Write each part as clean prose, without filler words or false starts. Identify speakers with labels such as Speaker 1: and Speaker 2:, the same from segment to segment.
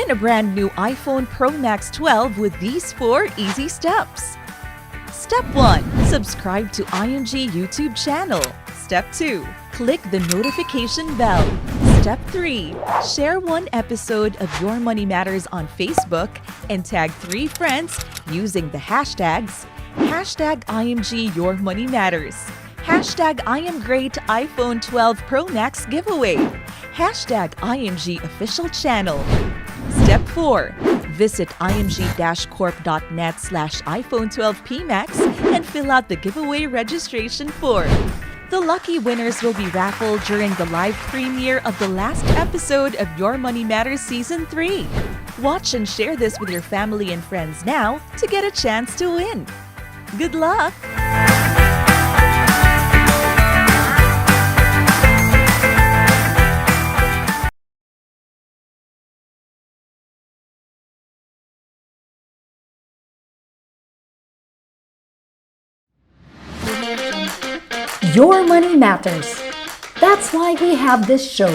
Speaker 1: Win a brand new iPhone Pro Max 12 with these 4 easy steps. Step 1. Subscribe to IMG YouTube channel. Step 2. Click the notification bell. Step 3. Share one episode of Your Money Matters on Facebook and tag 3 friends using the hashtags #IMG Your Money Matters, #I Am Great iPhone 12 Pro Max giveaway, #IMG official channel. Step 4. Visit img-corp.net/iPhone 12 PMax and fill out the giveaway registration form. The lucky winners will be raffled during the live premiere of the last episode of Your Money Matters Season 3. Watch and share this with your family and friends now to get a chance to win. Good luck!
Speaker 2: Your money matters. That's why we have this show.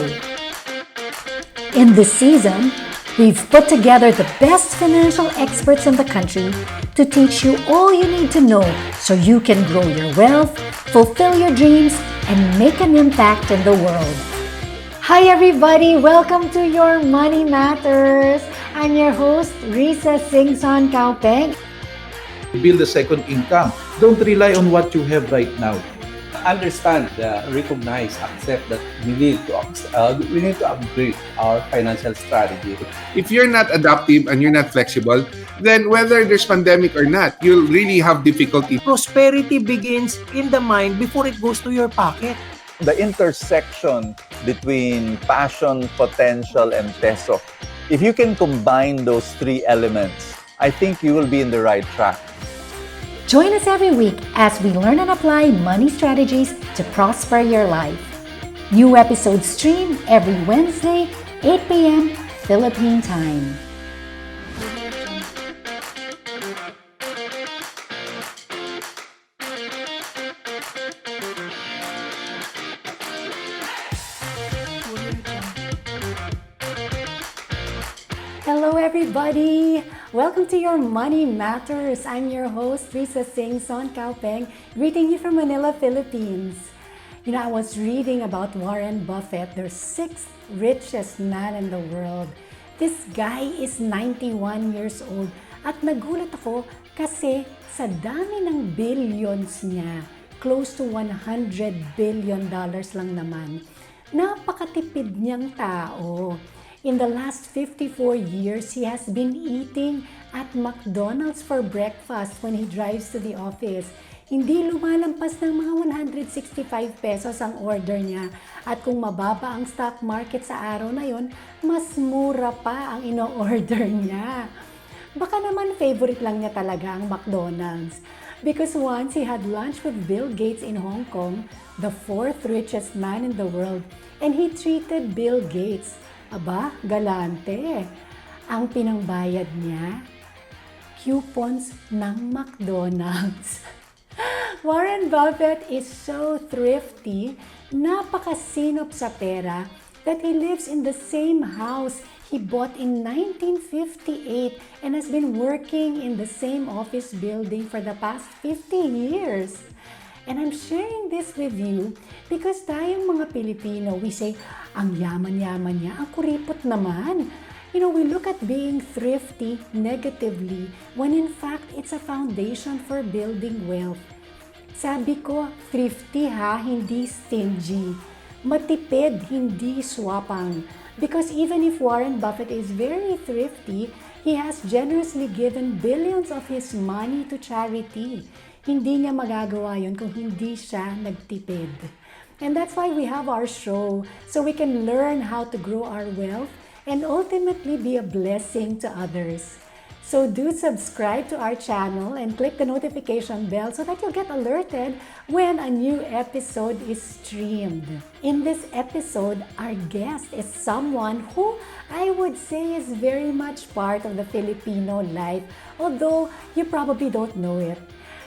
Speaker 2: In this season, we've put together the best financial experts in the country to teach you all you need to know so you can grow your wealth, fulfill your dreams, and make an impact in the world. Hi everybody! Welcome to Your Money Matters. I'm your host, Rissa Singson-Kawpeng.
Speaker 3: Build a second income. Don't rely on what you have right now.
Speaker 4: Understand, recognize, accept that we need to upgrade our financial strategy.
Speaker 5: If you're not adaptive and you're not flexible, then whether there's pandemic or not, you'll really have difficulty.
Speaker 6: Prosperity begins in the mind before it goes to your pocket.
Speaker 7: The intersection between passion, potential, and peso. If you can combine those 3 elements, I think you will be in the right track.
Speaker 2: Join us every week as we learn and apply money strategies to prosper your life. New episodes stream every Wednesday, 8 p.m. Philippine time. Hello everybody! Welcome to Your Money Matters. I'm your host, Rissa Singson-Kawpeng, greeting you from Manila, Philippines. I was reading about Warren Buffett, the 6th richest man in the world. This guy is 91 years old at nagulat ako kasi sa dami ng billions niya, close to $100 billion lang naman, napakatipid niyang tao. In the last 54 years, he has been eating at McDonald's for breakfast when he drives to the office. Hindi lumalampas ng mga 165 pesos ang order niya. At kung mababa ang stock market sa araw na yon, mas mura pa ang ino-order niya. Baka naman favorite lang niya talaga ang McDonald's. Because once he had lunch with Bill Gates in Hong Kong, the 4th richest man in the world, and he treated Bill Gates. Aba, galante. Ang pinangbayad niya, coupons ng McDonald's. Warren Buffett is so thrifty, napakasinop sa pera, that he lives in the same house he bought in 1958 and has been working in the same office building for the past 50 years. And I'm sharing this with you because tayong mga Pilipino, we say, ang yaman-yaman niya, ang kuripot naman. We look at being thrifty negatively when in fact it's a foundation for building wealth. Sabi ko, thrifty ha, hindi stingy. Matipid, hindi swapang. Because even if Warren Buffett is very thrifty, he has generously given billions of his money to charity. Hindi niya magagawa yun kung hindi siya nagtipid. And that's why we have our show, so we can learn how to grow our wealth and ultimately be a blessing to others. So do subscribe to our channel and click the notification bell so that you'll get alerted when a new episode is streamed. In this episode, our guest is someone who I would say is very much part of the Filipino life, although you probably don't know it.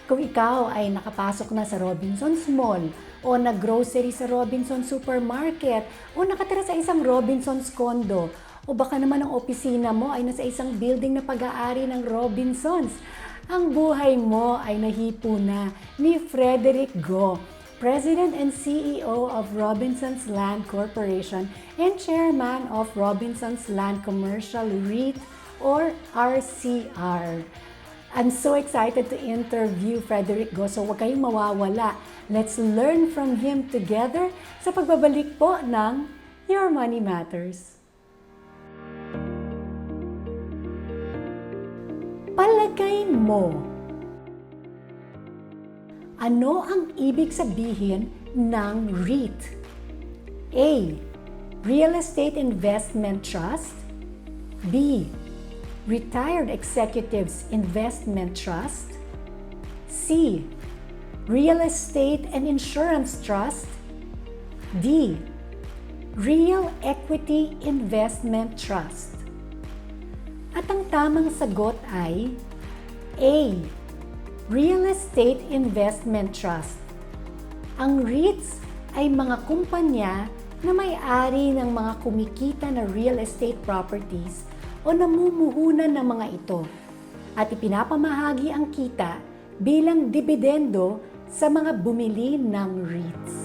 Speaker 2: Kung ikaw ay nakapasok na sa Robinson's Mall, o nag-grocery sa Robinson's Supermarket, o nakatira sa isang Robinson's Condo, O baka naman ang opisina mo ay nasa isang building na pag-aari ng Robinsons. Ang buhay mo ay nahipo na ni Frederick Go, President and CEO of Robinsons Land Corporation and Chairman of Robinsons Land Commercial REIT or RCR. I'm so excited to interview Frederick Go, so huwag kayong mawawala. Let's learn from him together sa pagbabalik po ng Your Money Matters. Palagay mo, ano ang ibig sabihin ng REIT? A. Real Estate Investment Trust. B. Retired Executives Investment Trust. C. Real Estate and Insurance Trust. D. Real Equity Investment Trust. At ang tamang sagot ay A. Real Estate Investment Trust. Ang REITs ay mga kumpanya na may-ari ng mga kumikita na real estate properties o namumuhunan ng mga ito at ipinapamahagi ang kita bilang dibidendo sa mga bumili ng REITs.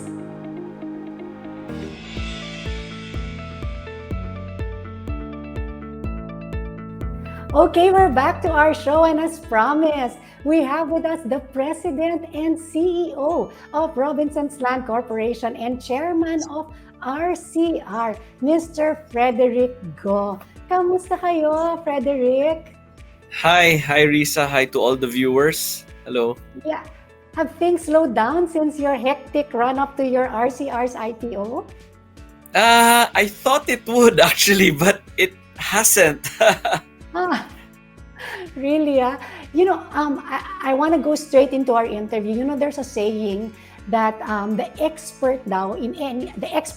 Speaker 2: Okay, we're back to our show, and as promised, we have with us the President and CEO of Robinsons Land Corporation and Chairman of RCR, Mr. Frederick Go. Kamusta kayo, Frederick?
Speaker 8: Hi Rissa. Hi to all the viewers. Hello.
Speaker 2: Yeah. Have things slowed down since your hectic run-up to your RCR's IPO?
Speaker 8: I thought it would actually, but it hasn't.
Speaker 2: Really? You know, I want to go straight into our interview. You know, there's a saying that the expert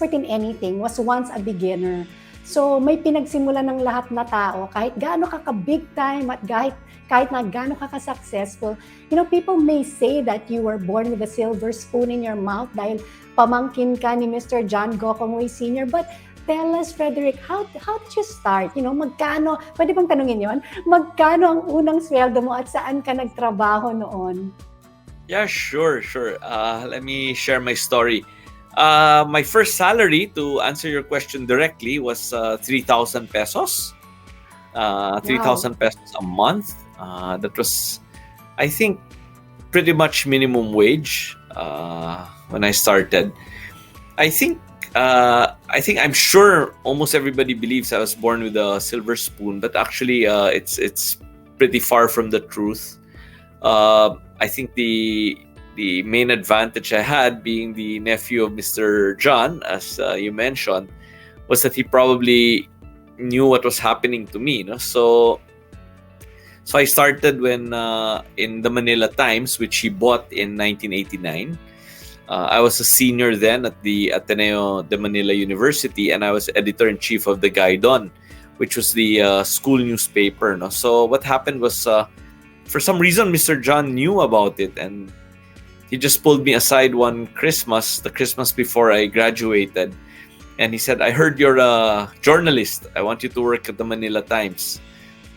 Speaker 2: in anything was once a beginner. So may pinagsimulan ng lahat na tao, kahit gaano ka big time at kahit na gaano ka successful. You know, people may say that you were born with a silver spoon in your mouth dahil pamangkin ka ni Mr. John Go Sr. But tell us, Frederick, how did you start? You know, magkano, pwede bang tanungin yon? Magkano ang unang sweldo mo at saan ka nagtrabaho noon?
Speaker 8: Yeah, sure. Let me share my story. My first salary, to answer your question directly, was 3,000 pesos. 3,000 pesos a month. That was, I think, pretty much minimum wage when I started. I'm sure almost everybody believes I was born with a silver spoon, but actually, it's pretty far from the truth. I think the main advantage I had, being the nephew of Mr. John, as you mentioned, was that he probably knew what was happening to me. No? So I started when in the Manila Times, which he bought in 1989. I was a senior then at the Ateneo de Manila University, and I was editor-in-chief of the Gaidon, which was the school newspaper. No? So what happened was, for some reason, Mr. John knew about it, and he just pulled me aside one Christmas, the Christmas before I graduated, and he said, "I heard you're a journalist. I want you to work at the Manila Times."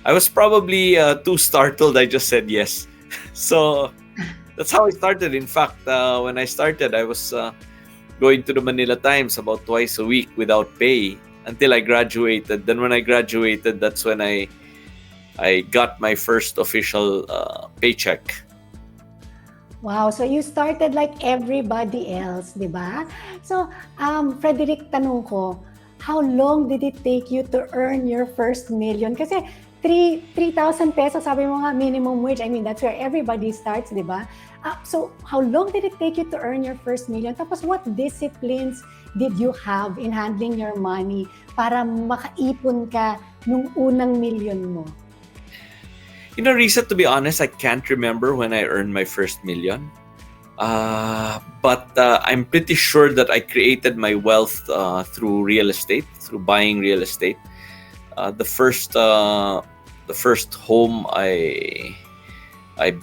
Speaker 8: I was probably too startled. I just said yes. So that's how I started. In fact, when I started, I was going to the Manila Times about twice a week without pay until I graduated. Then when I graduated, that's when I got my first official paycheck.
Speaker 2: Wow, so you started like everybody else, di ba? So, Frederick, tanong ko, how long did it take you to earn your first million? Kasi 3,000 pesos, sabi mo nga, minimum wage. I mean, that's where everybody starts, di ba? So, how long did it take you to earn your first million? Tapos, what disciplines did you have in handling your money para makaipon ka nung unang million mo?
Speaker 8: You know, Rissa, to be honest, I can't remember when I earned my first million. But I'm pretty sure that I created my wealth through real estate, through buying real estate. The first home I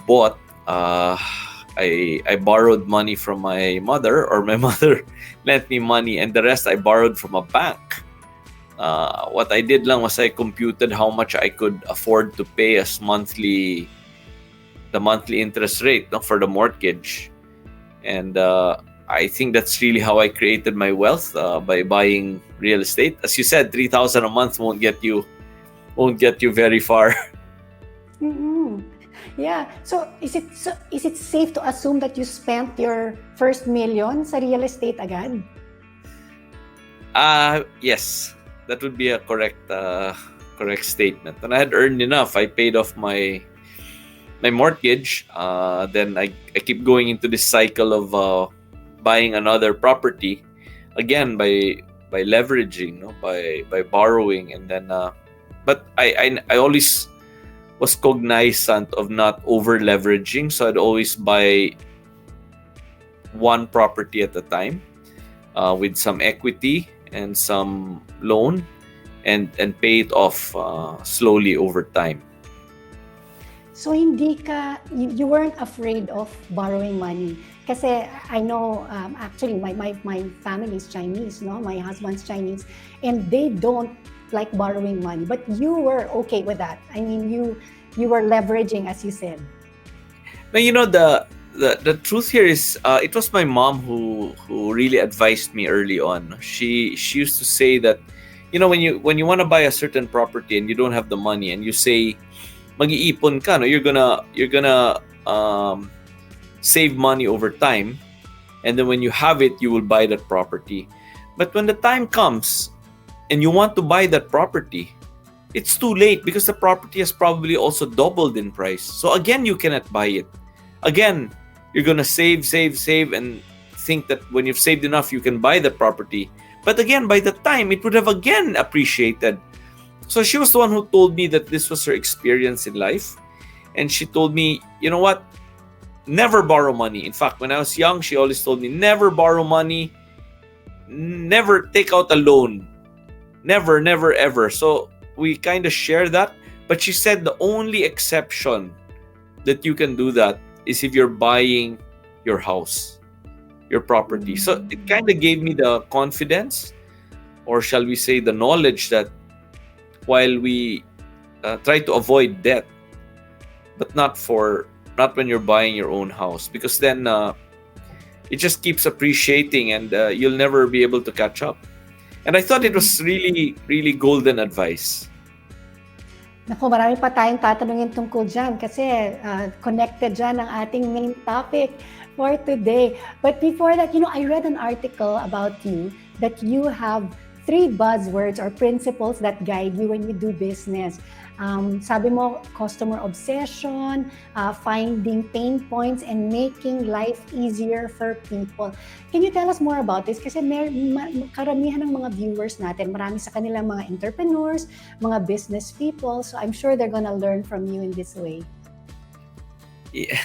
Speaker 8: bought, I borrowed money from my mother, or my mother lent me money, and the rest I borrowed from a bank. What I did lang was I computed how much I could afford to pay as the monthly interest rate, no, for the mortgage. And I think that's really how I created my wealth, by buying real estate. As you said, 3,000 a month won't get you very far.
Speaker 2: Mm-mm. Yeah. So is it safe to assume that you spent your first million sa real estate agad?
Speaker 8: Yes, that would be a correct statement. When I had earned enough, I paid off my mortgage. Then I keep going into this cycle of buying another property, again by leveraging, no, by borrowing, and then but I always was cognizant of not over leveraging, so I'd always buy one property at a time, with some equity and some loan, and pay it off slowly over time.
Speaker 2: So you weren't afraid of borrowing money. Kasi I know, actually, my family is Chinese, no? My husband's Chinese, and they don't like borrowing money. But you were okay with that. I mean, you were leveraging, as you said.
Speaker 8: Now, the truth here is, it was my mom who really advised me early on. She used to say that, when you want to buy a certain property and you don't have the money, and you say mag-iipon ka, no, you're gonna save money over time, and then when you have it, you will buy that property. But when the time comes and you want to buy that property, it's too late, because the property has probably also doubled in price. So again, you cannot buy it. Again, you're gonna save, and think that when you've saved enough, you can buy the property. But again, by the time, it would have again appreciated. So she was the one who told me that this was her experience in life. And she told me, you know what? Never borrow money. In fact, when I was young, she always told me, never borrow money. Never take out a loan. Never, never, ever. So we kind of share that. But she said the only exception that you can do that is if you're buying your house, your property. So it kind of gave me the confidence, or shall we say the knowledge, that while we try to avoid debt, but not when you're buying your own house, because then it just keeps appreciating, and you'll never be able to catch up. And I thought it was really, really golden advice.
Speaker 2: Naku, marami pa tayong tatanungin tungkol dyan kasi connected dyan ang ating main topic for today. But before that, I read an article about you that you have 3 buzzwords or principles that guide you when you do business. Sabi mo, customer obsession, finding pain points, and making life easier for people. Can you tell us more about this? Kasi karamihan ng mga viewers natin, marami sa kanila mga entrepreneurs, mga business people, so I'm sure they're gonna learn from you in this way.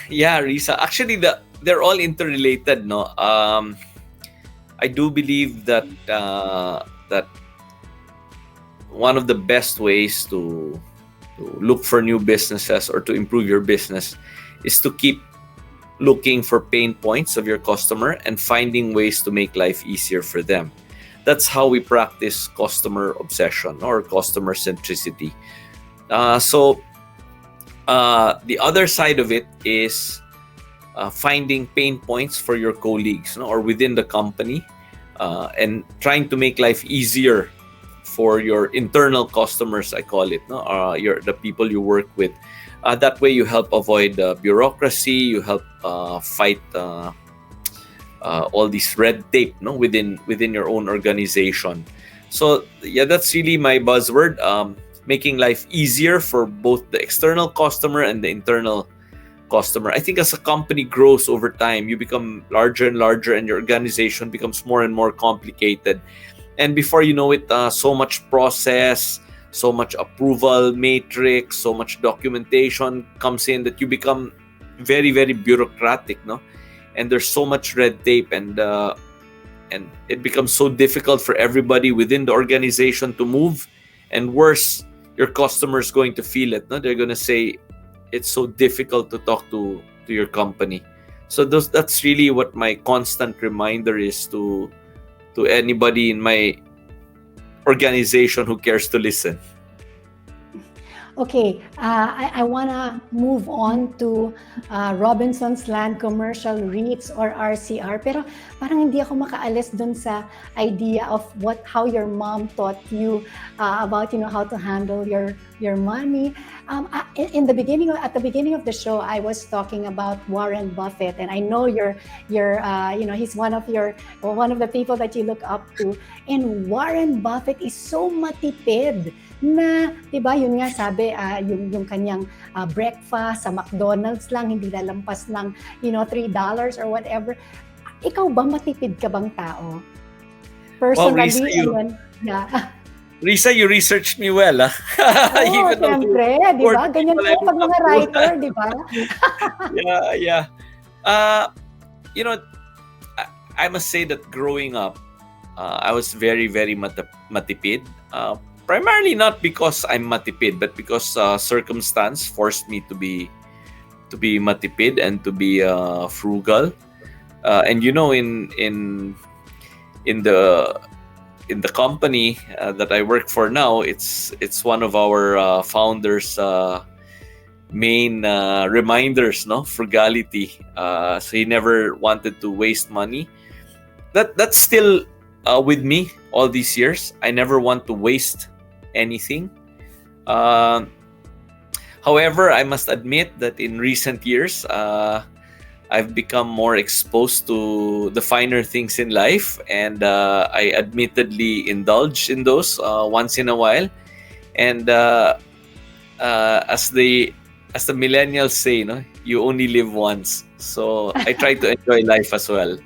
Speaker 8: Yeah, Rissa. Actually, they're all interrelated, no? I do believe that one of the best ways to look for new businesses or to improve your business is to keep looking for pain points of your customer and finding ways to make life easier for them. That's how we practice customer obsession or customer centricity. So the other side of it is finding pain points for your colleagues, or within the company, and trying to make life easier for your internal customers, I call it, the people you work with. That way, you help avoid bureaucracy. You help fight all this red tape, within your own organization. So yeah, that's really my buzzword. Making life easier for both the external customer and the internal customer. I think as a company grows over time, you become larger and larger, and your organization becomes more and more complicated. And before you know it, so much process, so much approval matrix, so much documentation comes in that you become very, very bureaucratic, and there's so much red tape, and it becomes so difficult for everybody within the organization to move. And worse, your customer's going to feel it. They're going to say it's so difficult to talk to your company. So that's really what my constant reminder is to anybody in my organization who cares to listen.
Speaker 2: Okay, I want to move on to Robinson's Land Commercial REITs or RCR. Pero parang hindi ako makaalis dun sa idea of how your mom taught you about how to handle your money. In the beginning at the beginning of the show, I was talking about Warren Buffett, and I know he's one of the people that you look up to. And Warren Buffett is so matipid na, diba, yun nga sabi, yung kanyang breakfast sa McDonald's lang, hindi lalampas ng, $3 or whatever. Ikaw ba, matipid ka bang tao? Personally,
Speaker 8: Rissa, you researched me well, ah.
Speaker 2: Oo, siyempre, di ba? Ganyan po pag mga writer, di ba?
Speaker 8: Yeah. I must say that growing up, I was very, very matipid. Primarily not because I'm matipid, but because circumstance forced me to be matipid and to be frugal. And in the company that I work for now, it's one of our founders' main reminders, no, frugality. So he never wanted to waste money. That's still with me all these years. I never want to waste anything. However, I must admit that in recent years, I've become more exposed to the finer things in life, and I admittedly indulge in those once in a while. And as the millennials say, no, you only live once. So I try to enjoy life as well.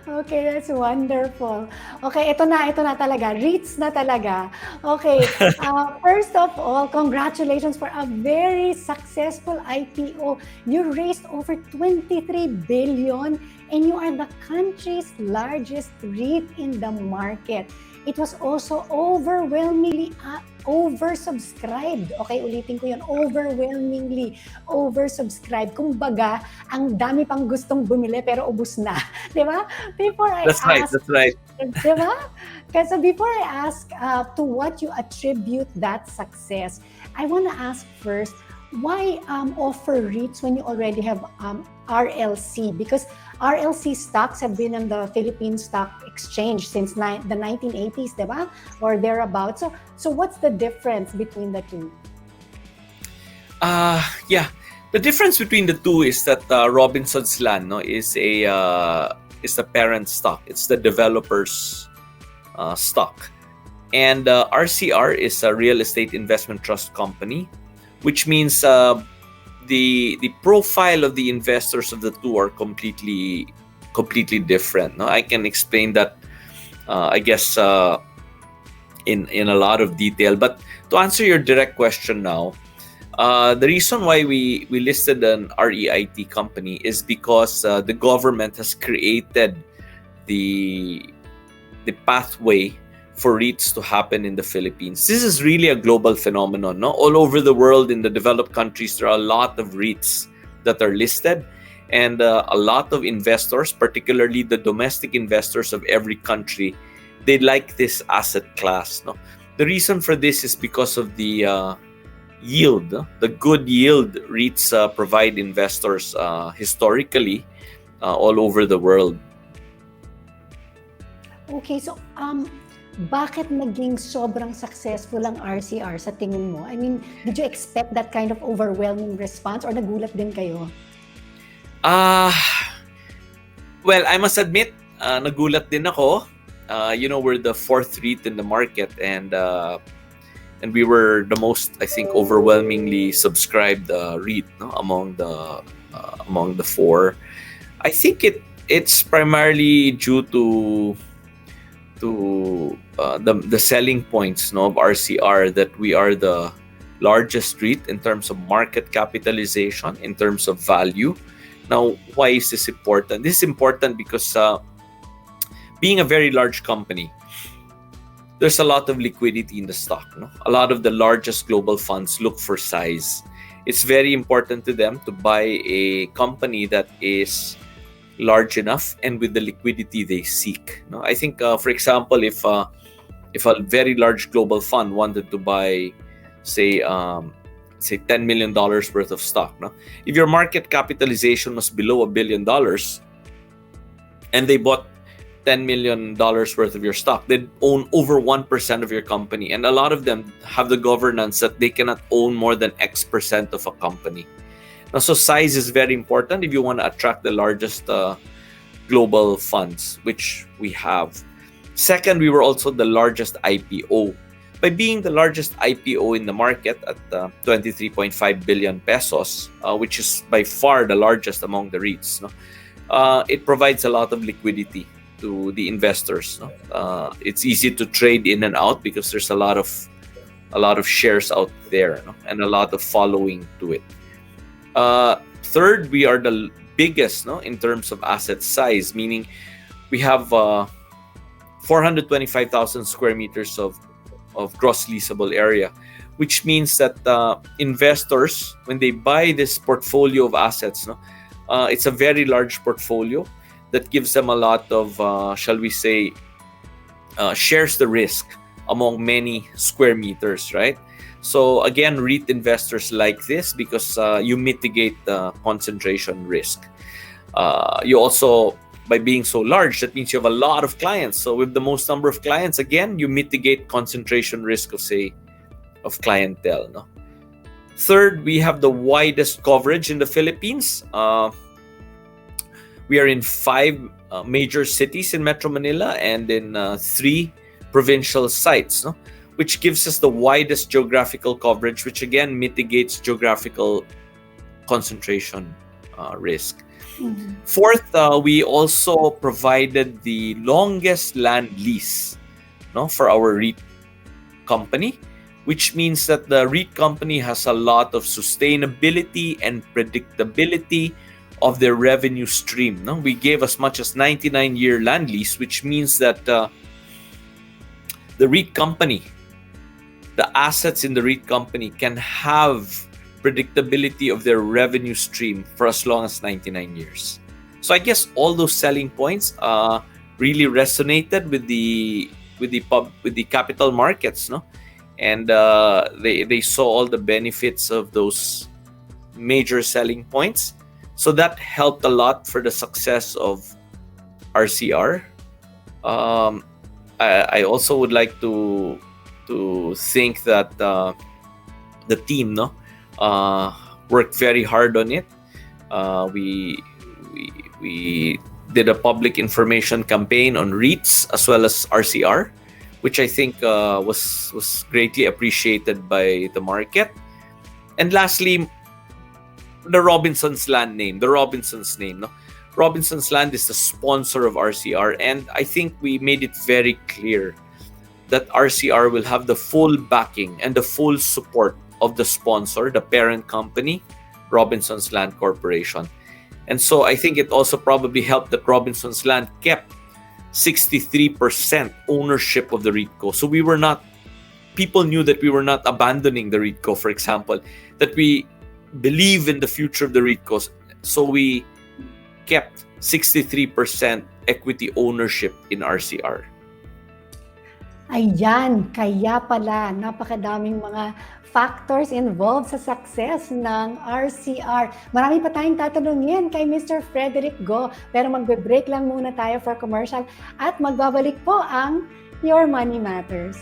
Speaker 2: Okay, that's wonderful. Okay, ito na talaga. REITs na talaga. Okay, first of all, congratulations for a very successful IPO. You raised over 23 billion and you are the country's largest REIT in the market. It was also overwhelmingly oversubscribed. Okay, ulitin ko yun. Overwhelmingly oversubscribed. Kumbaga, ang dami pang gustong bumili pero ubos na. Di ba?
Speaker 8: That's right.
Speaker 2: Di ba? So before I ask to what you attribute that success, I want to ask first, why offer REITs when you already have RLC? Because RLC stocks have been on the Philippine Stock Exchange since the 1980s, diba? Or thereabouts. So what's the difference between the two?
Speaker 8: The difference between the two is that Robinson's Land, no, is the parent stock. It's the developer's stock, and RCR is a real estate investment trust company, which means the profile of the investors of the two are completely different. No, I can explain that, I guess, in a lot of detail. But to answer your direct question now, the reason why we listed an REIT company is because the government has created the pathway for REITs to happen in the Philippines. This is really a global phenomenon. No? All over the world, in the developed countries, there are a lot of REITs that are listed, and a lot of investors, particularly the domestic investors of every country, they like this asset class. No? The reason for this is because of the yield, the good yield REITs provide investors historically all over the world.
Speaker 2: Okay, so bakit naging sobrang successful ang RCR sa tingin mo? I mean, did you expect that kind of overwhelming response or nagulat din kayo?
Speaker 8: Well, I must admit, nagulat din ako. We're the fourth REIT in the market, and we were the most, I think, overwhelmingly subscribed REIT, no, among the four. I think it's primarily due to the selling points, no, of RCR, that we are the largest REIT in terms of market capitalization, in terms of value. Now, why is this important? This is important because being a very large company, there's a lot of liquidity in the stock. No? A lot of the largest global funds look for size. It's very important to them to buy a company that is large enough and with the liquidity they seek. No? I think, for example, if a very large global fund wanted to buy, say $10 million worth of stock, no? If your market capitalization was below $1 billion and they bought $10 million worth of your stock, they'd own over 1% of your company. And a lot of them have the governance that they cannot own more than X% of a company. Now, so size is very important if you want to attract the largest global funds, which we have. Second, we were also the largest IPO. By being the largest IPO in the market at 23.5 billion pesos, which is by far the largest among the REITs, no? It provides a lot of liquidity to the investors. No? It's easy to trade in and out because there's a lot of shares out there, no? And a lot of following to it. Third, we are the biggest, no, in terms of asset size, meaning we have 425,000 square meters of gross leasable area, which means that investors, when they buy this portfolio of assets, no, it's a very large portfolio that gives them a lot of, shall we say, shares the risk among many square meters, right? So again, REIT investors like this because you mitigate the concentration risk. You also, by being so large, that means you have a lot of clients. So with the most number of clients, again, you mitigate concentration risk of clientele. No? Third, we have the widest coverage in the Philippines. We are in 5 major cities in Metro Manila and in 3 provincial sites, no? Which gives us the widest geographical coverage, which again mitigates geographical concentration risk.
Speaker 2: Mhm.
Speaker 8: Fourth, we also provided the longest land lease, no, for our REIT company, which means that the REIT company has a lot of sustainability and predictability of their revenue stream. No? We gave as much as 99-year land lease, which means that the REIT company, the assets in the REIT company can have predictability of their revenue stream for as long as 99 years. So I guess all those selling points really resonated with the capital markets, no? And they saw all the benefits of those major selling points. So that helped a lot for the success of RCR. I also would like to think that the team, no, worked very hard on it. We did a public information campaign on REITs as well as RCR, which I think was greatly appreciated by the market. And lastly, the Robinsons Land name, the Robinsons name, no? Robinsons Land is the sponsor of RCR, and I think we made it very clear that RCR will have the full backing and the full support of the sponsor, the parent company, Robinsons Land Corporation. And so I think it also probably helped that Robinsons Land kept 63% ownership of the REITco. So people knew that we were not abandoning the REITco, for example, that we believe in the future of the REITcos. So we kept 63% equity ownership in RCR.
Speaker 2: Ayan, kaya pala napakadaming mga factors involved sa success ng RCR. Marami pa tayong tatanungin kay Mr. Frederick Go, pero magbe-break lang muna tayo for commercial at magbabalik po ang Your Money Matters.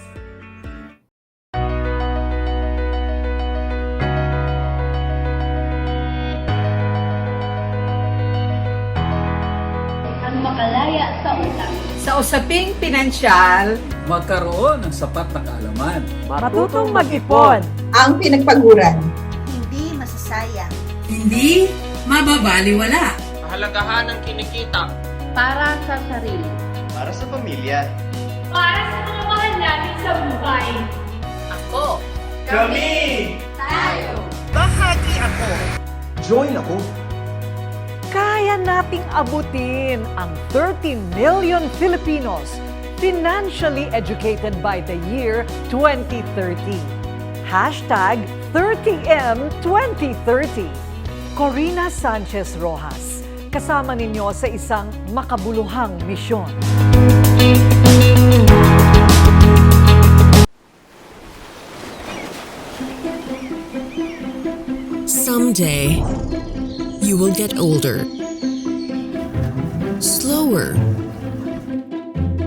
Speaker 9: Ang makalaya sa utang.
Speaker 10: Sa usaping pinansyal, magkaroon ng sapat na kaalaman.
Speaker 11: Matutong mag-ipon.
Speaker 12: Ang pinagpaguran.
Speaker 9: Hindi masasayang.
Speaker 10: Hindi mababaliwala.
Speaker 6: Kahalagahan ng kinikita.
Speaker 9: Para sa sarili.
Speaker 13: Para sa pamilya.
Speaker 9: Para sa mga mahal natin sa buhay.
Speaker 10: Ako.
Speaker 13: Kami.
Speaker 9: Tayo.
Speaker 10: Bahagi ako.
Speaker 13: Join ako.
Speaker 11: Kaya nating abutin ang 30 million Filipinos financially educated by the year 2030. Hashtag 30M2030. Corina Sanchez Rojas, kasama ninyo sa isang makabuluhang misyon.
Speaker 12: Someday, you will get older, slower,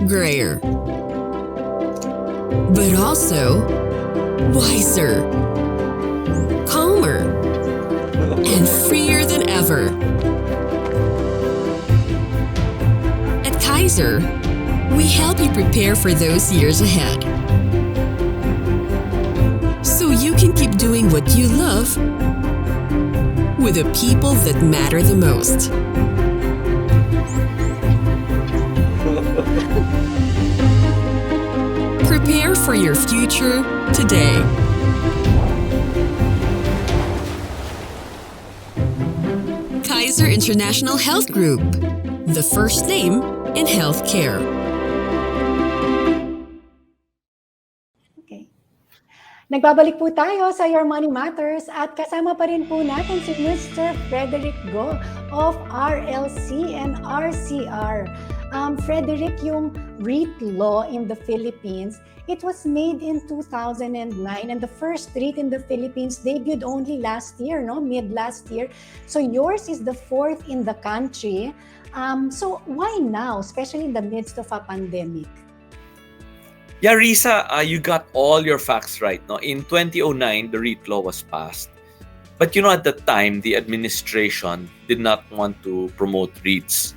Speaker 12: grayer, but also wiser, calmer, and freer than ever. At Kaiser, we help you prepare for those years ahead, so you can keep doing what you love with the people that matter the most. Prepare for your future today. Kaiser International Health Group, the first name in healthcare.
Speaker 2: Okay. Nagbabalik po tayo sa Your Money Matters at kasama pa rin po natin si Mr. Frederick Go of RLC and RCR. Frederick, yung REIT law in the Philippines, it was made in 2009 and the first REIT in the Philippines debuted only last year, no? Mid last year. So yours is the fourth in the country. So why now, especially in the midst of a pandemic?
Speaker 8: Yeah, Risa, you got all your facts right. No? In 2009, the REIT law was passed. But at the time, the administration did not want to promote REITs.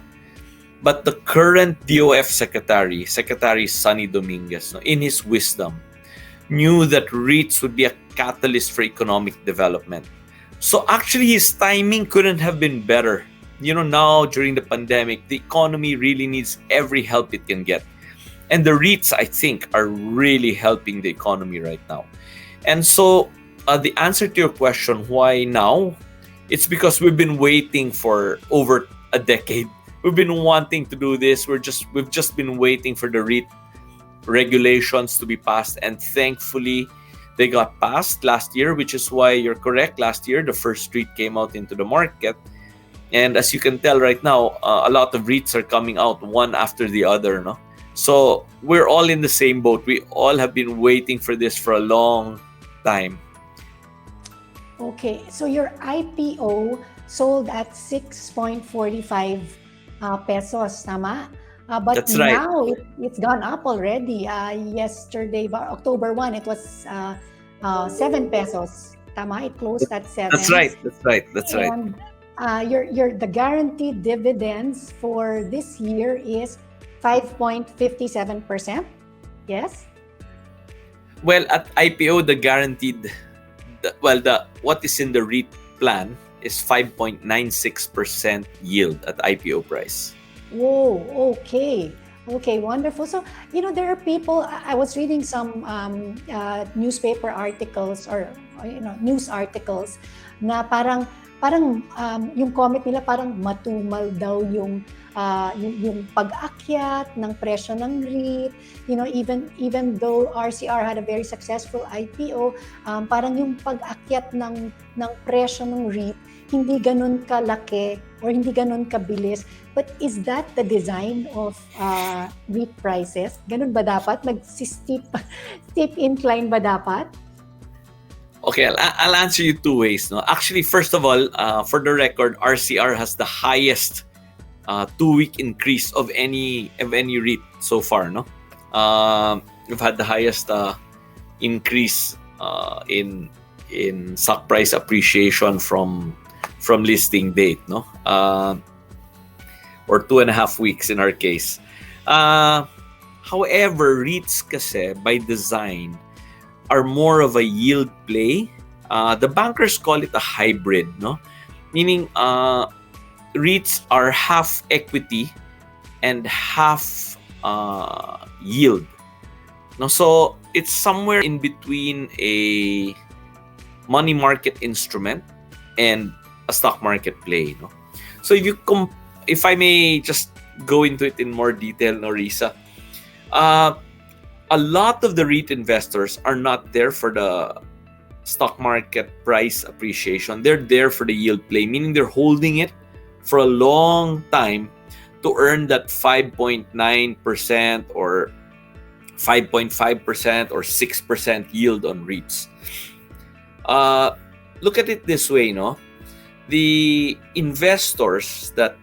Speaker 8: But the current DOF Secretary Sonny Dominguez, in his wisdom, knew that REITs would be a catalyst for economic development. So actually, his timing couldn't have been better. Now during the pandemic, the economy really needs every help it can get. And the REITs, I think, are really helping the economy right now. And so the answer to your question, why now? It's because we've been waiting for over a decade. We've been wanting to do this. We've just been waiting for the REIT regulations to be passed. And thankfully, they got passed last year, which is why you're correct. Last year, the first REIT came out into the market. And as you can tell right now, a lot of REITs are coming out one after the other. No? So we're all in the same boat. We all have been waiting for this for a long time.
Speaker 2: Okay, so your IPO sold at 6.45 pesos, tama? But
Speaker 8: That's right.
Speaker 2: now it's gone up already. Yesterday, October 1, it was 7 pesos. Tama? It closed at 7.
Speaker 8: That's right.
Speaker 2: And the guaranteed dividends for this year is 5.57%. Yes?
Speaker 8: Well, at IPO, the guaranteed, what is in the REIT plan is 5.96% yield at IPO price.
Speaker 2: Whoa, okay. Okay, wonderful. So, there are people, I was reading some newspaper articles or news articles na parang yung comment nila parang matumal daw yung pag-akyat ng presyo ng REIT. Even though RCR had a very successful IPO, parang yung pag-akyat ng presyo ng REIT hindi ganun kalaki or hindi ganun kabilis. But is that the design of REIT prices? Ganun ba dapat? Steep incline ba dapat?
Speaker 8: Okay, I'll answer you two ways. No? Actually, first of all, for the record, RCR has the highest 2-week increase of any REIT so far. No, we've had the highest increase in stock price appreciation from listing date. No, or 2.5 weeks in our case. However, REITs kasi by design are more of a yield play. The bankers call it a hybrid, no? Meaning REITs are half equity and half yield. No, so it's somewhere in between a money market instrument and a stock market play. No, so if I may just go into it in more detail, no, Risa, a lot of the REIT investors are not there for the stock market price appreciation. They're there for the yield play, meaning they're holding it for a long time to earn that 5.9% or 5.5% or 6% yield on REITs. Look at it this way, no? The investors that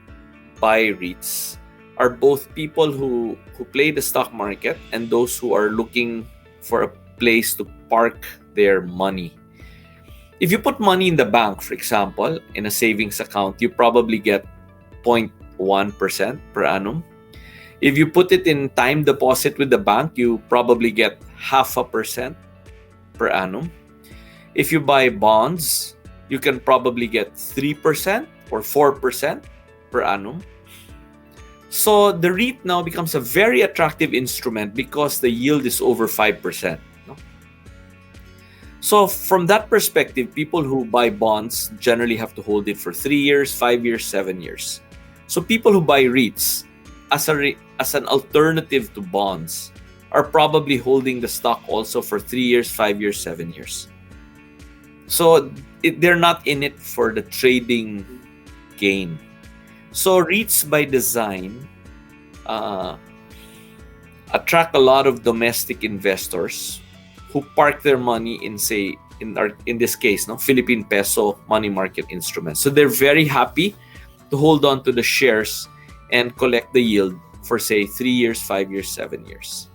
Speaker 8: buy REITs are both people who play the stock market and those who are looking for a place to park their money. If you put money in the bank, for example, in a savings account, you probably get 0.1% per annum. If you put it in time deposit with the bank, you probably get 0.5% per annum. If you buy bonds, you can probably get 3% or 4% per annum. So the REIT now becomes a very attractive instrument because the yield is over 5%. No? So from that perspective, people who buy bonds generally have to hold it for 3 years, 5 years, 7 years. So people who buy REITs as an alternative to bonds are probably holding the stock also for 3 years, 5 years, 7 years. So they're not in it for the trading gain. So REITs by design attract a lot of domestic investors who park their money in, say, in this case, no, Philippine peso money market instruments. So they're very happy to hold on to the shares and collect the yield for, say, 3 years, 5 years, 7 years.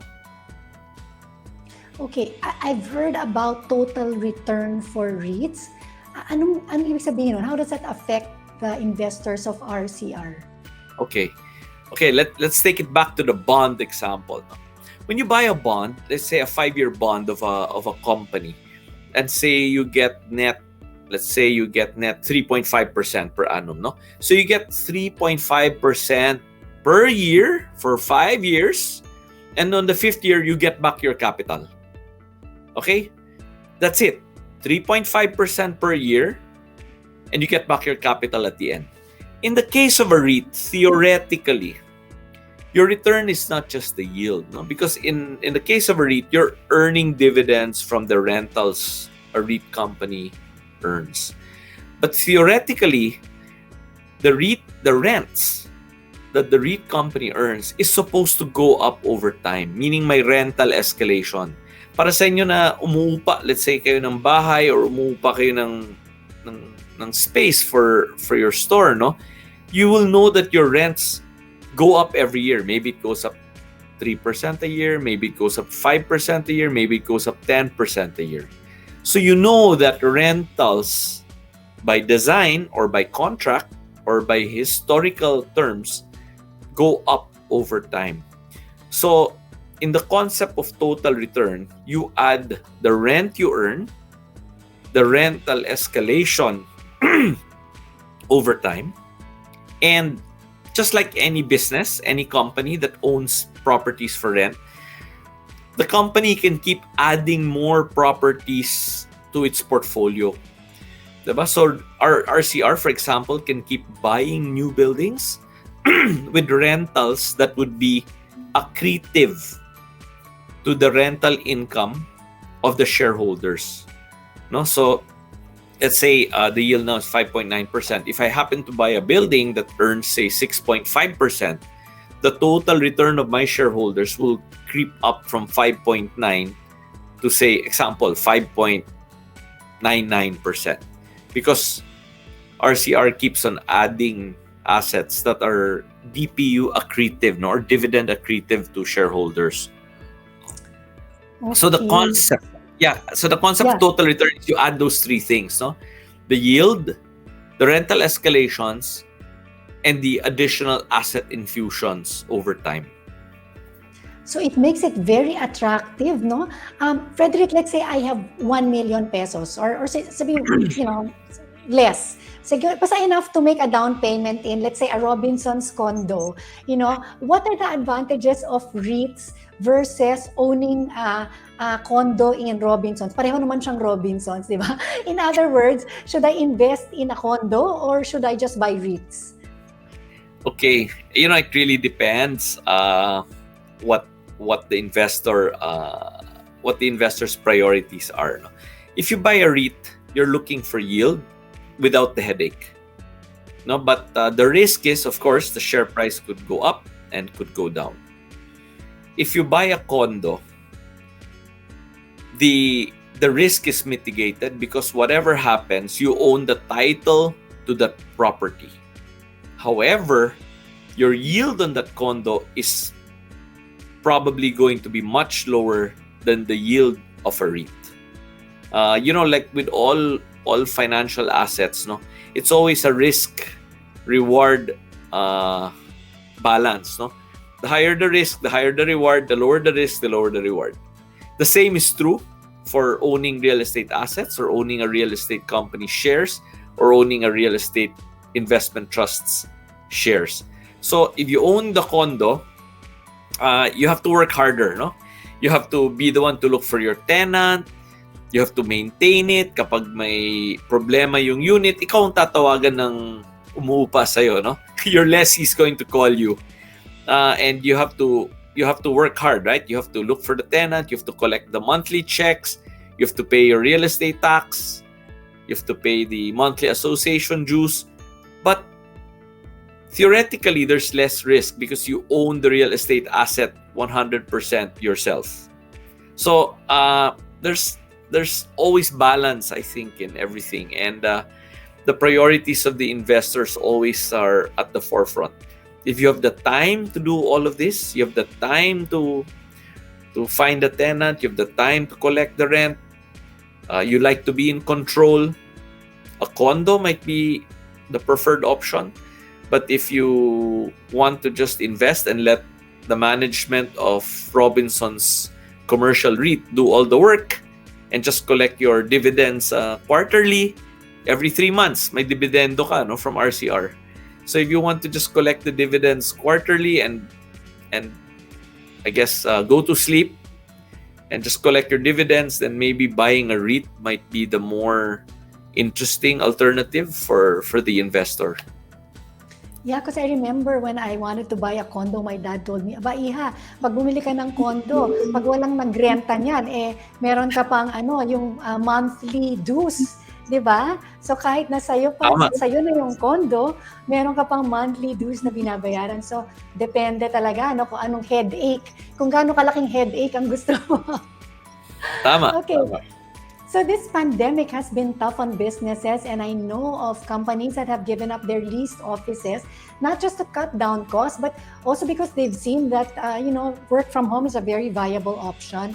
Speaker 2: Okay, I've heard about total return for REITs. Anong ibig sabihin nun? How does that affect the investors of RCR?
Speaker 8: Okay, let's take it back to the bond example. When you buy a bond, let's say a 5-year bond of a company, and say you get net, let's say you get net 3.5% per annum, no? So you get 3.5% per year for 5 years, and on the 5th year you get back your capital. Okay, that's it. 3.5% per year, and you get back your capital at the end. In the case of a REIT, theoretically, your return is not just the yield, no? Because in the case of a REIT, you're earning dividends from the rentals a REIT company earns. But theoretically, the rents that the REIT company earns is supposed to go up over time, meaning may rental escalation. Para sa inyo na umuupa, let's say kayo ng bahay or umuupa kayo ng space for your store, no? You will know that your rents go up every year. Maybe it goes up 3% a year, maybe it goes up 5% a year, maybe it goes up 10% a year. So you know that rentals by design or by contract or by historical terms go up over time. So in the concept of total return, you add the rent you earn, the rental escalation over time, and just like any business, any company that owns properties for rent, the company can keep adding more properties to its portfolio. Diba? So our RCR, for example, can keep buying new buildings with rentals that would be accretive to the rental income of the shareholders. No, so let's say the yield now is 5.9%. If I happen to buy a building that earns, say, 6.5%, the total return of my shareholders will creep up from 5.9 to, say, example, 5.99%. Because RCR keeps on adding assets that are DPU accretive, no, or dividend accretive to shareholders. Okay. So the concept of total return is you add those three things, no? The yield, the rental escalations, and the additional asset infusions over time.
Speaker 2: So it makes it very attractive, no? Frederick, let's say I have 1 million pesos or sabi, less. Siguro, basta enough to make a down payment in, let's say, a Robinson's condo. What are the advantages of REITs versus owning a condo in Robinsons? Pareho naman siyang Robinsons, di ba? In other words, should I invest in a condo or should I just buy REITs?
Speaker 8: Okay, it really depends what the investor's priorities are. No? If you buy a REIT, you're looking for yield without the headache. No, but the risk is, of course, the share price could go up and could go down. If you buy a condo, the risk is mitigated because whatever happens, you own the title to that property. However, your yield on that condo is probably going to be much lower than the yield of a REIT. Like with all financial assets, no, it's always a risk reward balance, no. The higher the risk, the higher the reward. The lower the risk, the lower the reward. The same is true for owning real estate assets or owning a real estate company shares or owning a real estate investment trust's shares. So if you own the condo, you have to work harder, no? You have to be the one to look for your tenant. You have to maintain it. Kapag may problema yung unit, ikaw ang tatawagan ng umuupa sa'yo, no? Your lessee is going to call you. And you have to work hard, right? You have to look for the tenant. You have to collect the monthly checks. You have to pay your real estate tax. You have to pay the monthly association dues. But theoretically, there's less risk because you own the real estate asset 100% yourself. So there's always balance, I think, in everything. And the priorities of the investors always are at the forefront. If you have the time to do all of this, you have the time to find a tenant, you have the time to collect the rent, you like to be in control, a condo might be the preferred option. But if you want to just invest and let the management of Robinson's commercial REIT do all the work and just collect your dividends quarterly, every 3 months, may dividendo ka, no, from RCR. So if you want to just collect the dividends quarterly and I guess go to sleep and just collect your dividends, then maybe buying a REIT might be the more interesting alternative for the investor.
Speaker 2: Yeah, because I remember when I wanted to buy a condo, my dad told me, "Aba, Iha, pag bumili ka ng condo, pag walang nagrenta niyan, meron ka pang yung monthly dues." 'Di ba? So kahit na sa'yo na yung condo, meron ka pang monthly dues na binabayaran. So depende talaga kung anong headache, kung gaano kalaking headache ang gusto mo.
Speaker 8: Tama.
Speaker 2: Okay.
Speaker 8: Tama.
Speaker 2: So this pandemic has been tough on businesses, and I know of companies that have given up their leased offices, not just to cut down costs, but also because they've seen that work from home is a very viable option.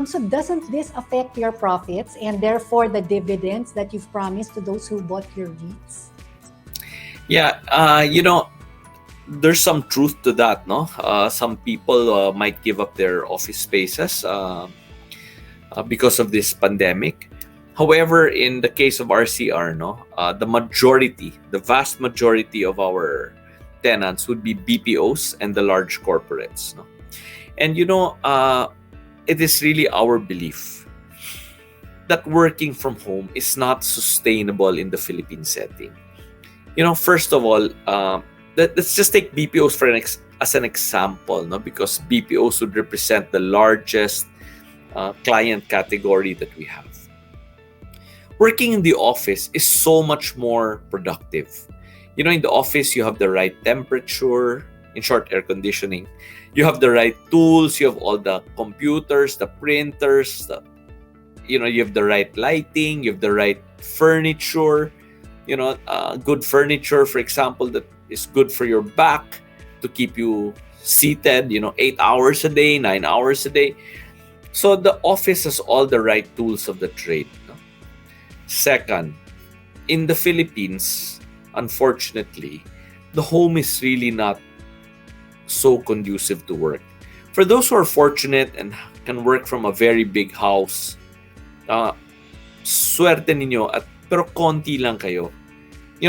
Speaker 2: So doesn't this affect your profits and therefore the dividends that you've promised to those who bought your REITs?
Speaker 8: Yeah, there's some truth to that, no? Some people might give up their office spaces because of this pandemic. However, in the case of RCR, the vast majority of our tenants would be BPOs and the large corporates, no? And it is really our belief that working from home is not sustainable in the Philippine setting. First of all, let's just take BPOs as an example, no? Because BPOs would represent the largest client category that we have. Working in the office is so much more productive. In the office, you have the right temperature, in short, air conditioning. You have the right tools, you have all the computers, the printers, you have the right lighting, you have the right furniture, good furniture, for example, that is good for your back to keep you seated, 8 hours a day, 9 hours a day. So the office has all the right tools of the trade. No? Second, in the Philippines, unfortunately, the home is really not so conducive to work. For those who are fortunate and can work from a very big house, swerte ninyo, pero konti lang kayo.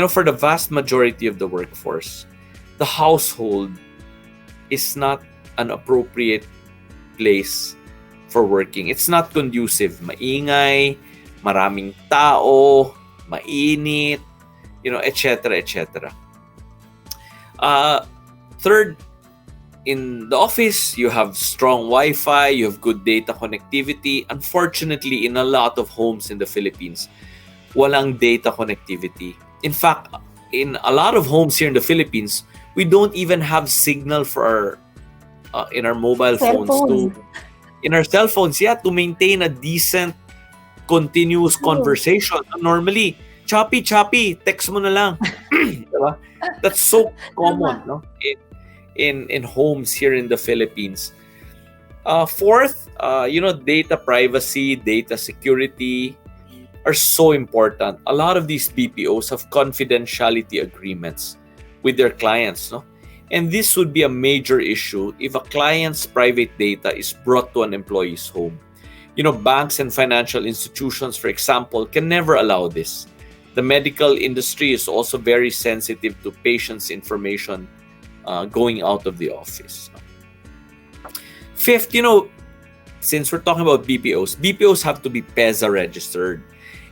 Speaker 8: For the vast majority of the workforce, the household is not an appropriate place for working. It's not conducive. Maingay, maraming tao, mainit, etc., etc. Third, in the office, you have strong Wi-Fi, you have good data connectivity. Unfortunately, in a lot of homes in the Philippines, walang data connectivity. In fact, in a lot of homes here in the Philippines, we don't even have signal for our in our mobile
Speaker 2: Cell
Speaker 8: phones
Speaker 2: phone.
Speaker 8: in our cell phones, yeah, to maintain a decent continuous conversation. Normally, choppy, text mo na lang. Diba? That's so common, no? In homes here in the Philippines. Fourth, data privacy, data security are so important. A lot of these BPOs have confidentiality agreements with their clients, no? And this would be a major issue if a client's private data is brought to an employee's home. Banks and financial institutions, for example, can never allow this. The medical industry is also very sensitive to patients' information going out of the office. Fifth, since we're talking about BPOs have to be PEZA registered.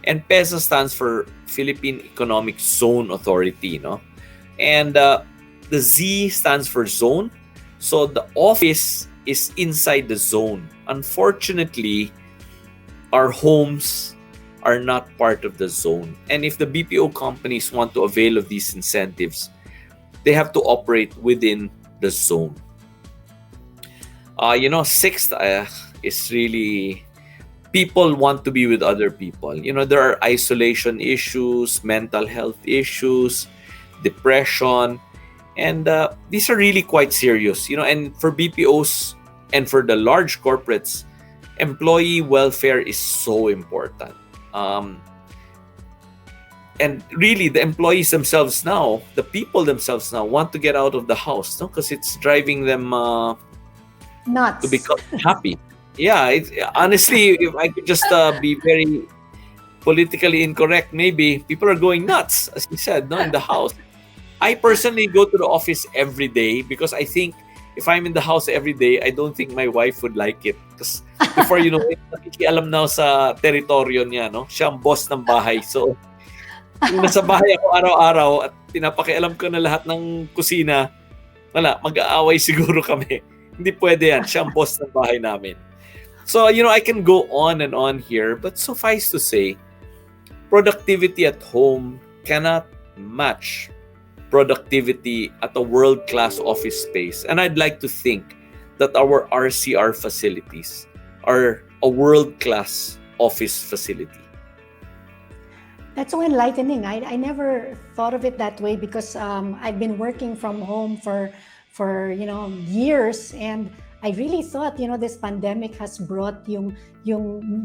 Speaker 8: And PEZA stands for Philippine Economic Zone Authority, no? And the Z stands for zone. So the office is inside the zone. Unfortunately, our homes are not part of the zone. And if the BPO companies want to avail of these incentives, they have to operate within the zone. Sixth is really people want to be with other people. There are isolation issues, mental health issues, depression, and these are really quite serious. And for BPOs and for the large corporates, employee welfare is so important. And really, the employees themselves now, the people themselves now, want to get out of the house, no? Because it's driving them
Speaker 2: nuts
Speaker 8: to become happy. Yeah, honestly, if I could just be very politically incorrect, maybe people are going nuts, as you said, no, in the house. I personally go to the office every day because I think if I'm in the house every day, I don't think my wife would like it. Because before nakikialam na sa teritoryo niya, no? Siya ang boss ng bahay. So, kung nasa bahay ako araw-araw at pinapakialam ko na lahat ng kusina, wala, mag-aaway siguro kami. Hindi pwede yan. Siya ang boss ng bahay namin. So, I can go on and on here, but suffice to say, productivity at home cannot match productivity at a world-class office space. And I'd like to think that our RCR facilities are a world-class office facility.
Speaker 2: That's so enlightening. I never thought of it that way because I've been working from home for years, and I really thought this pandemic has brought yung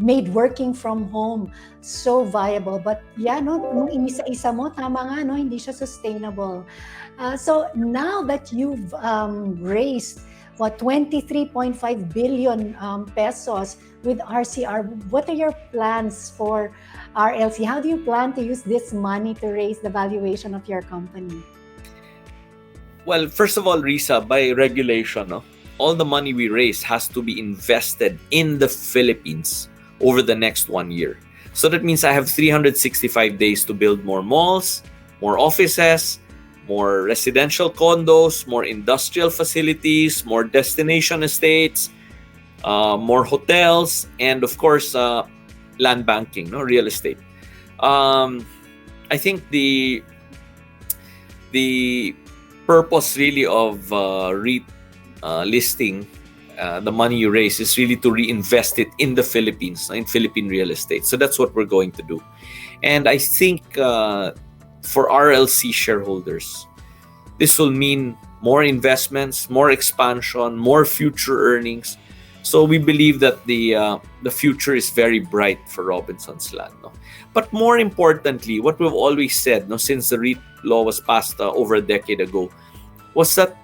Speaker 2: made working from home so viable. But yeah, nung inisa-isa mo, tama nga, no, hindi siya sustainable. So now that you've raised 23.5 billion pesos with RCR, what are your plans for RLC? How do you plan to use this money to raise the valuation of your company?
Speaker 8: Well, first of all, Rissa, by regulation, no, all the money we raise has to be invested in the Philippines over the next 1 year. So that means I have 365 days to build more malls, more offices, more residential condos, more industrial facilities, more destination estates, more hotels, and of course, land banking, no, real estate. I think the purpose really of REIT listing the money you raise is really to reinvest it in the Philippines, in Philippine real estate. So that's what we're going to do. And I think for RLC shareholders, this will mean more investments, more expansion, more future earnings. So we believe that the future is very bright for Robinsons Land. No? But more importantly, what we've always said, no, since the REIT law was passed over a decade ago, was that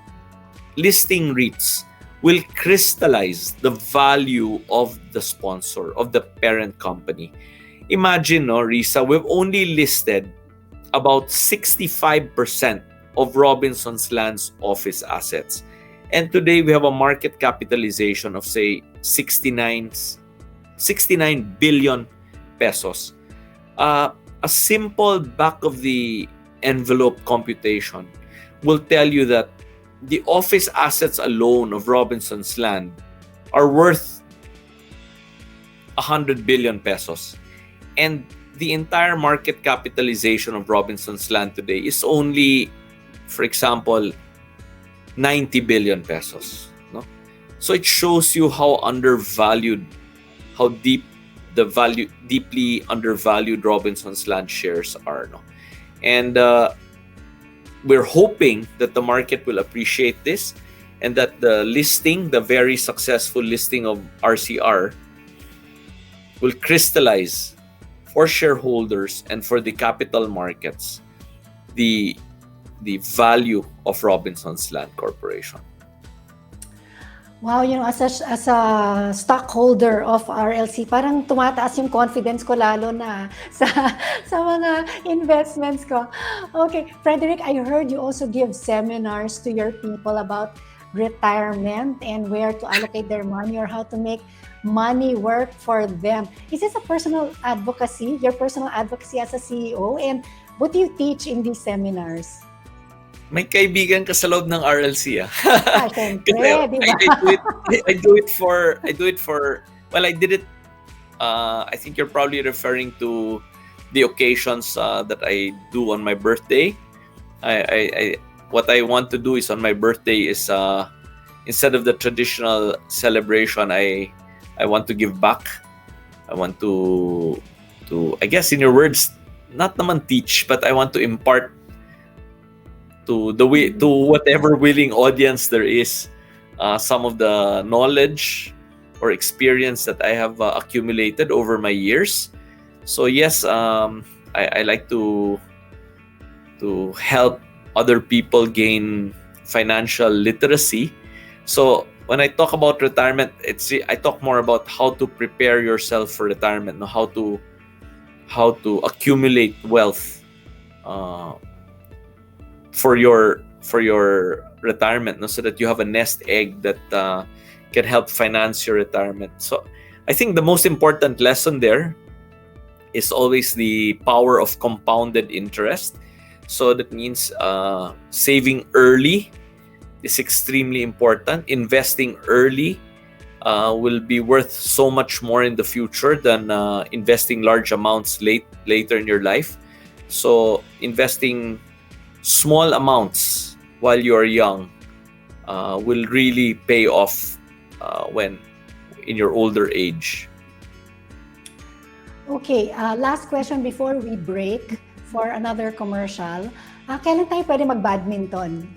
Speaker 8: listing REITs will crystallize the value of the sponsor, of the parent company. Imagine, no, Rissa, we've only listed about 65% of Robinsons Land's office assets. And today we have a market capitalization of, say, 69 billion pesos. A simple back of the envelope computation will tell you that the office assets alone of Robinsons Land are worth 100 billion pesos. And the entire market capitalization of Robinson's Land today is only, for example, 90 billion pesos. No? So it shows you how undervalued, how deeply undervalued Robinson's Land shares are. No? And we're hoping that the market will appreciate this and that the listing, the very successful listing of RCR, will crystallize for shareholders and for the capital markets the value of Robinson's Land Corporation.
Speaker 2: Wow, as a stockholder of RLC, parang tumataas yung confidence ko lalo na sa mga investments ko. Okay, Frederick, I heard you also give seminars to your people about retirement and where to allocate their money or how to make money work for them. Is this a personal advocacy, your personal advocacy as a CEO? And what do you teach in these seminars?
Speaker 8: May kaibigan ka sa loob ng RLC
Speaker 2: Syempre,
Speaker 8: I do it for well, I did it I think you're probably referring to the occasions that I do on my birthday. What I want to do is on my birthday is instead of the traditional celebration, I want to give back. I want to I guess in your words, not naman teach, but I want to impart to whatever willing audience there is some of the knowledge or experience that I have accumulated over my years. So yes, I like to help other people gain financial literacy. So when I talk about retirement, I talk more about how to prepare yourself for retirement, how to accumulate wealth for your retirement, so that you have a nest egg that can help finance your retirement. So I think the most important lesson there is always the power of compounded interest. So that means saving early is extremely important. Investing early will be worth so much more in the future than investing large amounts later in your life. So investing small amounts while you are young will really pay off when in your older age.
Speaker 2: Okay, last question before we break for another commercial. Kailan tayo pwede mag-badminton?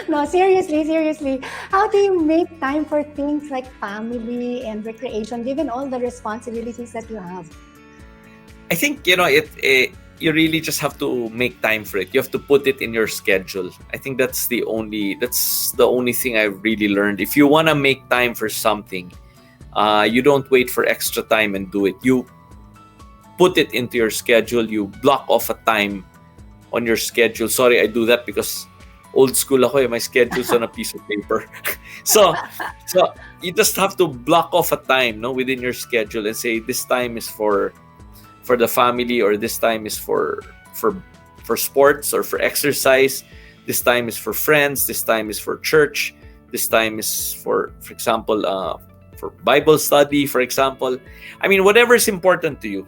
Speaker 2: No, seriously. How do you make time for things like family and recreation given all the responsibilities that you have?
Speaker 8: I think, you really just have to make time for it. You have to put it in your schedule. I think that's the only thing I've really learned. If you want to make time for something, you don't wait for extra time and do it. You put it into your schedule. You block off a time on your schedule. Sorry, I do that because old school ako. My schedule's on a piece of paper. So you just have to block off a time, within your schedule and say this time is for the family, or this time is for sports or for exercise. This time is for friends. This time is for church. This time is for example, for Bible study, for example. I mean, whatever is important to you,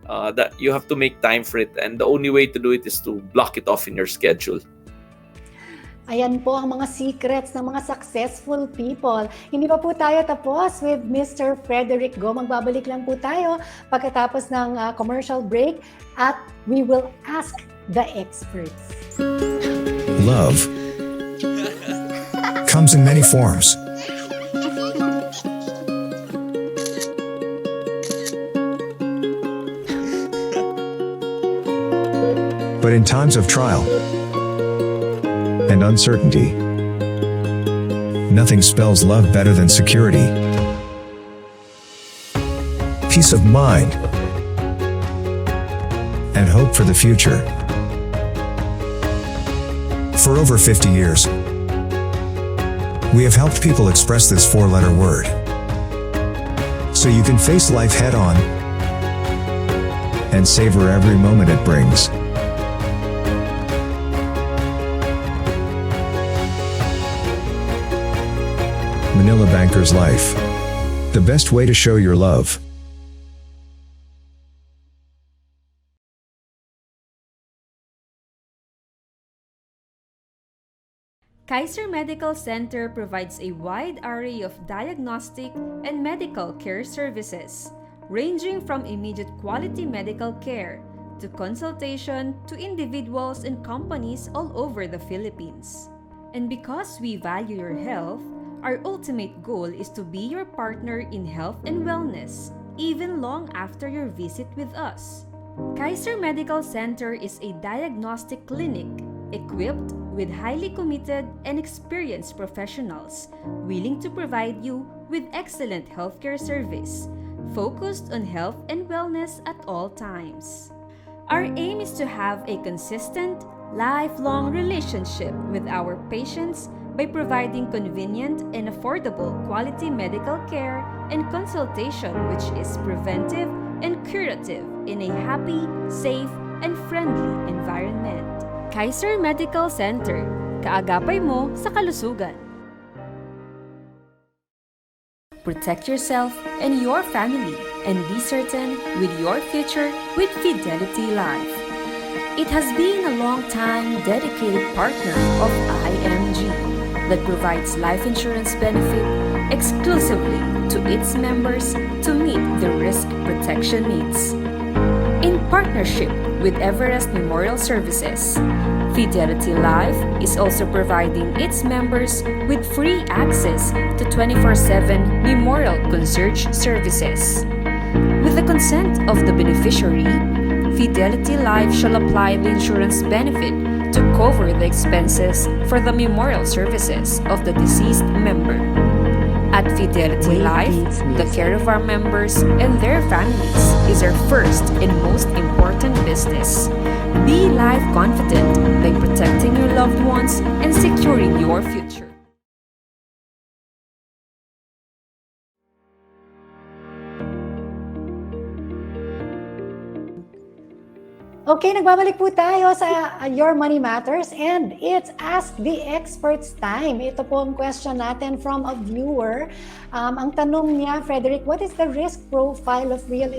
Speaker 8: that you have to make time for it. And the only way to do it is to block it off in your schedule.
Speaker 2: Ayan po ang mga secrets ng mga successful people. Hindi pa po tayo tapos with Mr. Frederick Go. Magbabalik lang po tayo pagkatapos ng commercial break at we will ask the experts.
Speaker 14: Love comes in many forms. But in times of trial and uncertainty, nothing spells love better than security, peace of mind, and hope for the future. For over 50 years, we have helped people express this four-letter word, so you can face life head-on and savor every moment it brings. Manila Banker's Life. The best way to show your love.
Speaker 15: Kaiser Medical Center provides a wide array of diagnostic and medical care services, ranging from immediate quality medical care to consultation to individuals and companies all over the Philippines. And because we value your health, our ultimate goal is to be your partner in health and wellness, even long after your visit with us. Kaiser Medical Center is a diagnostic clinic equipped with highly committed and experienced professionals willing to provide you with excellent healthcare service, focused on health and wellness at all times. Our aim is to have a consistent, lifelong relationship with our patients by providing convenient and affordable quality medical care and consultation which is preventive and curative in a happy, safe, and friendly environment. Kaiser Medical Center, kaagapay mo sa kalusugan. Protect yourself and your family and be certain with your future with Fidelity Life. It has been a long-time dedicated partner of IMG that provides life insurance benefit exclusively to its members to meet the risk protection needs. In partnership with Everest Memorial Services, Fidelity Life is also providing its members with free access to 24/7 Memorial Concierge services. With the consent of the beneficiary, Fidelity Life shall apply the insurance benefit to cover the expenses for the memorial services of the deceased member. At Fidelity Life, the care of our members and their families is our first and most important business. Be life confident by protecting your loved ones and securing your future.
Speaker 2: Okay, nagbabalik po tayo sa Your Money Matters and it's Ask the Experts time. Ito po ang question natin from a viewer. Ang tanong niya, Frederick, what is the risk profile of real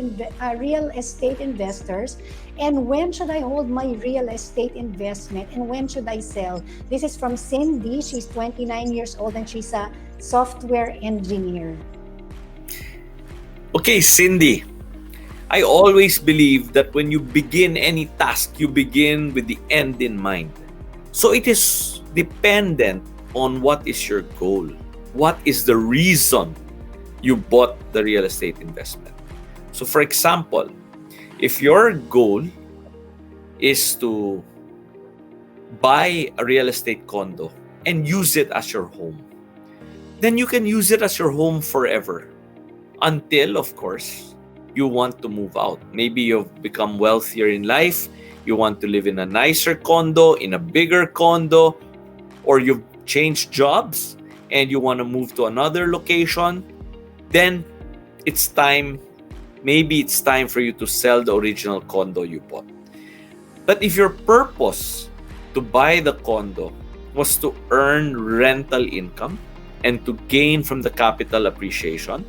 Speaker 2: estate investors and when should I hold my real estate investment and when should I sell? This is from Cindy. She's 29 years old and she's a software engineer.
Speaker 8: Okay, Cindy. I always believe that when you begin any task, you begin with the end in mind. So it is dependent on what is your goal. What is the reason you bought the real estate investment? So for example, if your goal is to buy a real estate condo and use it as your home, then you can use it as your home forever. Until, of course, you want to move out. Maybe you've become wealthier in life, you want to live in a nicer condo, in a bigger condo, or you've changed jobs and you want to move to another location, then maybe it's time for you to sell the original condo you bought. But if your purpose to buy the condo was to earn rental income and to gain from the capital appreciation,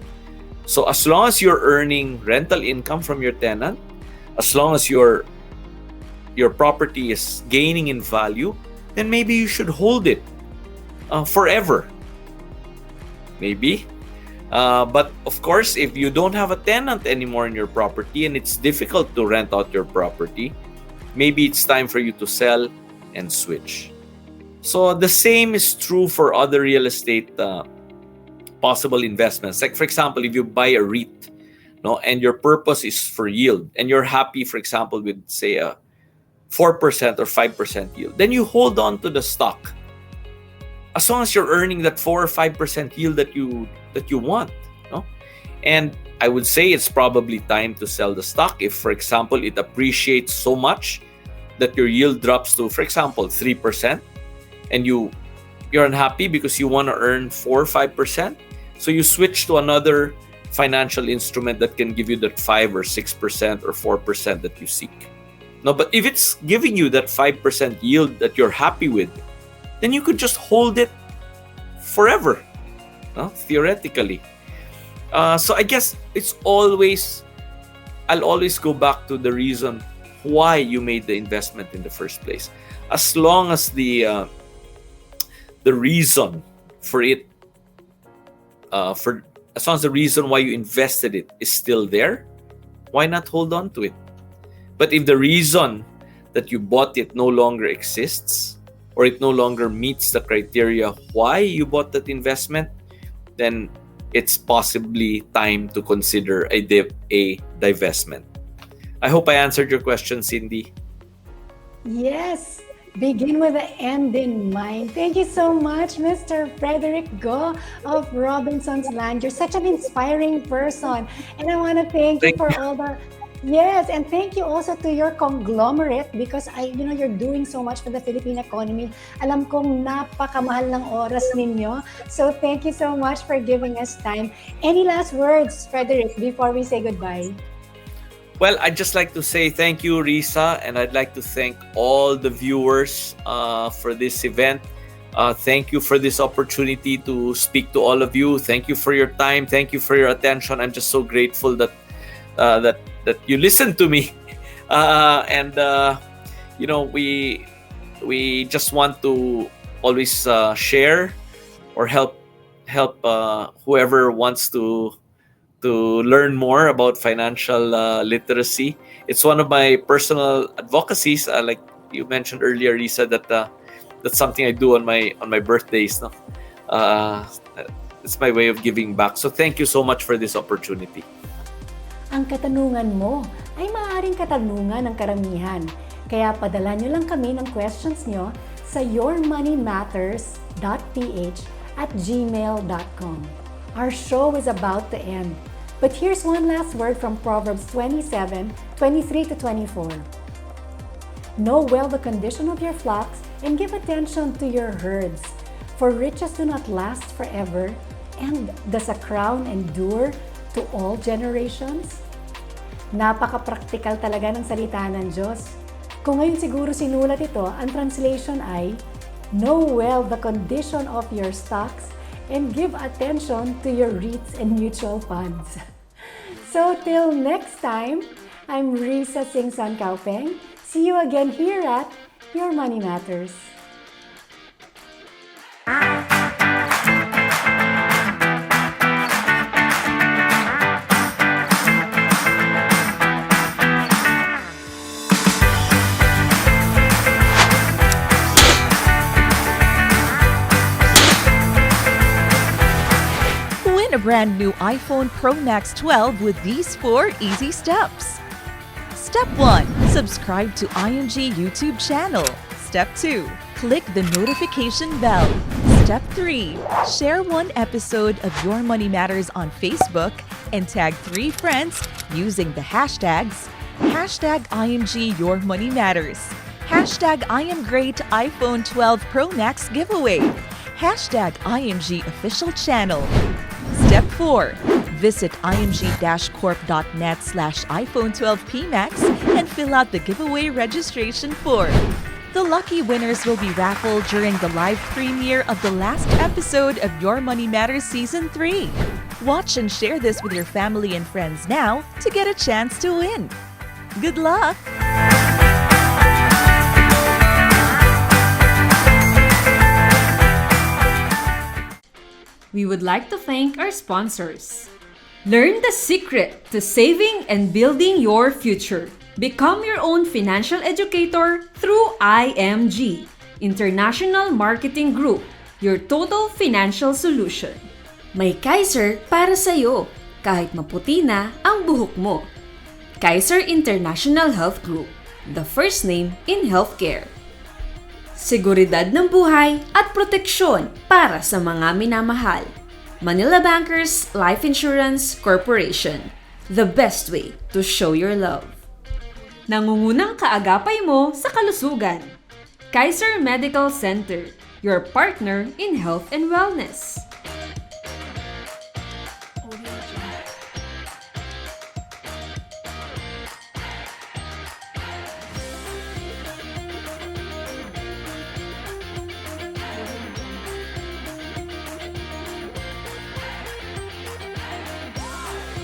Speaker 8: so as long as you're earning rental income from your tenant, as long as your property is gaining in value, then maybe you should hold it forever. Maybe. But of course, if you don't have a tenant anymore in your property and it's difficult to rent out your property, maybe it's time for you to sell and switch. So the same is true for other real estate possible investments. Like for example, if you buy a REIT, and your purpose is for yield, and you're happy, for example, with say a 4% or 5% yield, then you hold on to the stock. As long as you're earning that 4 or 5% yield that you want, and I would say it's probably time to sell the stock if, for example, it appreciates so much that your yield drops to, for example, 3%, and you're unhappy because you want to earn 4 or 5%. So you switch to another financial instrument that can give you that 5 or 6% or 4% that you seek. No, but if it's giving you that 5% yield that you're happy with, then you could just hold it forever, theoretically. So I guess I'll always go back to the reason why you made the investment in the first place. As long as the the reason for it, for as long as the reason why you invested it is still there, why not hold on to it? But if the reason that you bought it no longer exists, or it no longer meets the criteria why you bought that investment, then it's possibly time to consider a divestment. I hope I answered your question, Cindy.
Speaker 2: Yes, begin with the end in mind. Thank you so much, Mr. Frederick Go of Robinson's Land. You're such an inspiring person. And I want to thank you for all the... Yes, and thank you also to your conglomerate because you're doing so much for the Philippine economy. Alam kong napakamahal ng oras ninyo. So thank you so much for giving us time. Any last words, Frederick, before we say goodbye?
Speaker 8: Well, I'd just like to say thank you, Rissa, and I'd like to thank all the viewers for this event. Thank you for this opportunity to speak to all of you. Thank you for your time. Thank you for your attention. I'm just so grateful that you listened to me. We just want to always share or help whoever wants to learn more about financial literacy. It's one of my personal advocacies, like you mentioned earlier, Rissa, that's something I do on my birthdays. No? It's my way of giving back. So thank you so much for this opportunity.
Speaker 2: Ang katanungan mo ay maaaring katanungan ng karamihan. Kaya padala nyo lang kami ng questions nyo sa yourmoneymatters.ph@gmail.com. Our show is about to end. But here's one last word from Proverbs 27:23-24. Know well the condition of your flocks and give attention to your herds. For riches do not last forever, and does a crown endure to all generations? Napaka-practical talaga ng salita ng Diyos. Kung ngayon siguro sinulat ito, ang translation ay, know well the condition of your stocks and give attention to your REITs and mutual funds. So till next time, I'm Rissa Singson-Kawpeng. See you again here at Your Money Matters.
Speaker 1: Win a brand new iPhone Pro Max 12 with these 4 easy steps. Step 1. Subscribe to IMG YouTube channel. Step 2. Click the notification bell. Step 3. Share one episode of Your Money Matters on Facebook and tag 3 friends using the hashtags #IMG Your Money Matters, #IamGreat iPhone 12 Pro Max giveaway, #IMG official channel. Step 4. Visit img-corp.net/iPhone 12 PMax and fill out the giveaway registration form. The lucky winners will be raffled during the live premiere of the last episode of Your Money Matters Season 3. Watch and share this with your family and friends now to get a chance to win. Good luck!
Speaker 15: We would like to thank our sponsors. Learn the secret to saving and building your future. Become your own financial educator through IMG, International Marketing Group, your total financial solution. May Kaiser para sa'yo, kahit maputi na ang buhok mo. Kaiser International Health Group, the first name in healthcare. Seguridad ng buhay at proteksyon para sa mga minamahal. Manila Bankers Life Insurance Corporation, the best way to show your love. Nangungunang kaagapay mo sa kalusugan. Kaiser Medical Center, your partner in health and wellness.